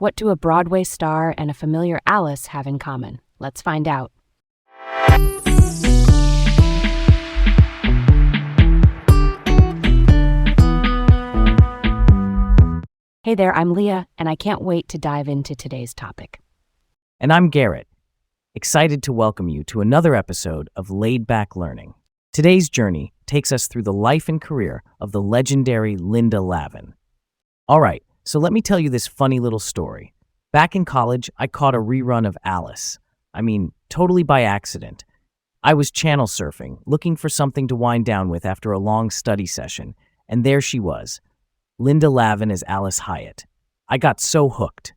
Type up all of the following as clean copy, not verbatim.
What do a Broadway star and a familiar Alice have in common? Let's find out. Hey there, I'm Leah, and I can't wait to dive into today's topic. And I'm Garrett, excited to welcome you to another episode of Laid Back Learning. Today's journey takes us through the life and career of the legendary Linda Lavin. All right, so let me tell you this funny little story. Back in college, I caught a rerun of Alice. Totally by accident. I was channel surfing, looking for something to wind down with after a long study session, and there she was, Linda Lavin as Alice Hyatt. I got so hooked.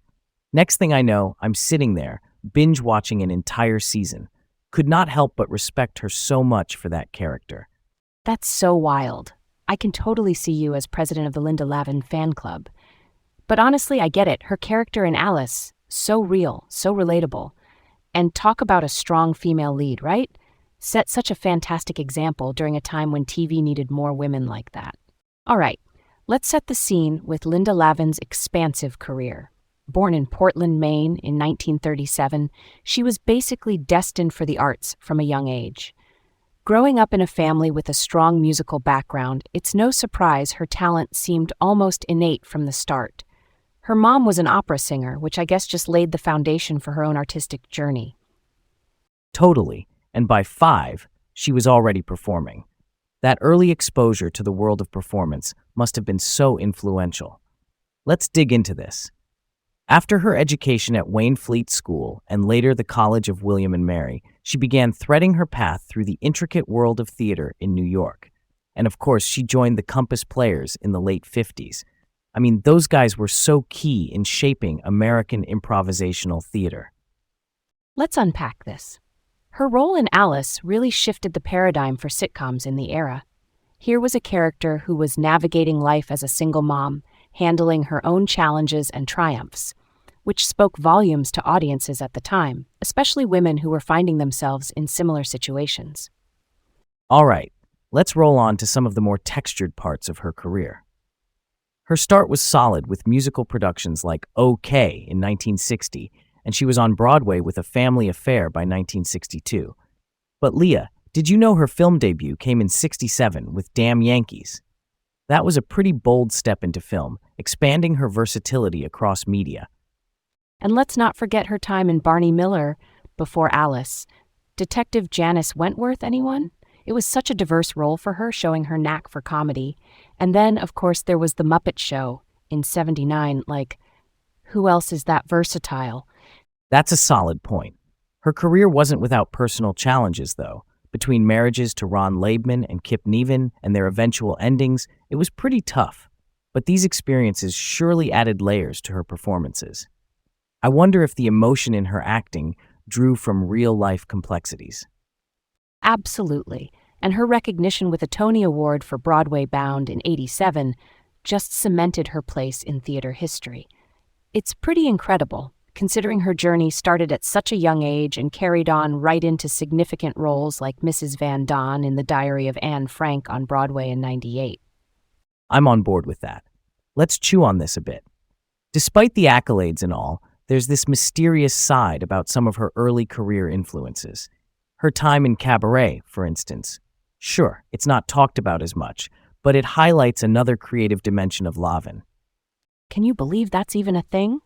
Next thing I know, I'm sitting there, binge-watching an entire season. Could not help but respect her so much for that character. That's so wild. I can totally see you as president of the Linda Lavin fan club. But honestly, I get it. Her character in Alice, so real, so relatable. And talk about a strong female lead, right? Set such a fantastic example during a time when TV needed more women like that. All right, let's set the scene with Linda Lavin's expansive career. Born in Portland, Maine in 1937, she was basically destined for the arts from a young age. Growing up in a family with a strong musical background, it's no surprise her talent seemed almost innate from the start. Her mom was an opera singer, which I guess just laid the foundation for her own artistic journey. Totally, and by 5, she was already performing. That early exposure to the world of performance must have been so influential. Let's dig into this. After her education at Wayne Fleet School and later the College of William and Mary, she began threading her path through the intricate world of theater in New York. And of course, she joined the Compass Players in the late 50s. Those guys were so key in shaping American improvisational theater. Let's unpack this. Her role in Alice really shifted the paradigm for sitcoms in the era. Here was a character who was navigating life as a single mom, handling her own challenges and triumphs, which spoke volumes to audiences at the time, especially women who were finding themselves in similar situations. All right, let's roll on to some of the more textured parts of her career. Her start was solid with musical productions like OK in 1960, and she was on Broadway with A Family Affair by 1962. But Leah, did you know her film debut came in '67 with Damn Yankees? That was a pretty bold step into film, expanding her versatility across media. And let's not forget her time in Barney Miller before Alice. Detective Janice Wentworth, anyone? It was such a diverse role for her, showing her knack for comedy. And then, of course, there was The Muppet Show in '79. Who else is that versatile? That's a solid point. Her career wasn't without personal challenges, though. Between marriages to Ron Leibman and Kip Niven and their eventual endings, it was pretty tough. But these experiences surely added layers to her performances. I wonder if the emotion in her acting drew from real-life complexities. Absolutely. And her recognition with a Tony Award for Broadway Bound in '87 just cemented her place in theater history. It's pretty incredible, considering her journey started at such a young age and carried on right into significant roles like Mrs. Van Don in The Diary of Anne Frank on Broadway in '98. I'm on board with that. Let's chew on this a bit. Despite the accolades and all, there's this mysterious side about some of her early career influences. Her time in cabaret, for instance. Sure, it's not talked about as much, but it highlights another creative dimension of Lavin. Can you believe that's even a thing?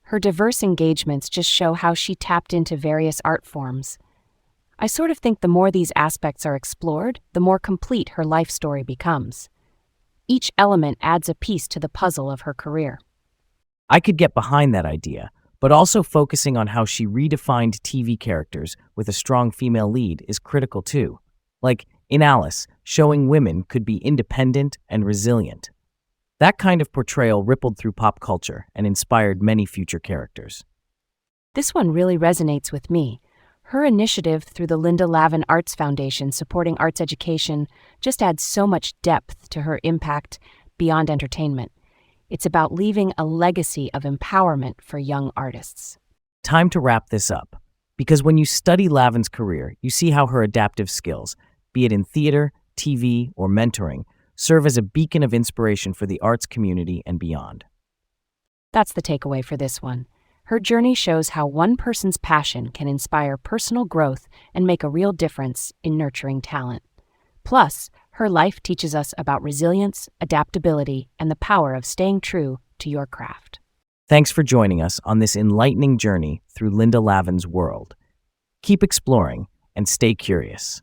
Her diverse engagements just show how she tapped into various art forms. I sort of think the more these aspects are explored, the more complete her life story becomes. Each element adds a piece to the puzzle of her career. I could get behind that idea, but also focusing on how she redefined TV characters with a strong female lead is critical too. Like in Alice, showing women could be independent and resilient. That kind of portrayal rippled through pop culture and inspired many future characters. This one really resonates with me. Her initiative through the Linda Lavin Arts Foundation supporting arts education just adds so much depth to her impact beyond entertainment. It's about leaving a legacy of empowerment for young artists. Time to wrap this up, because when you study Lavin's career, you see how her adaptive skills, be it in theater, TV, or mentoring, serve as a beacon of inspiration for the arts community and beyond. That's the takeaway for this one. Her journey shows how one person's passion can inspire personal growth and make a real difference in nurturing talent. Plus, her life teaches us about resilience, adaptability, and the power of staying true to your craft. Thanks for joining us on this enlightening journey through Linda Lavin's world. Keep exploring and stay curious.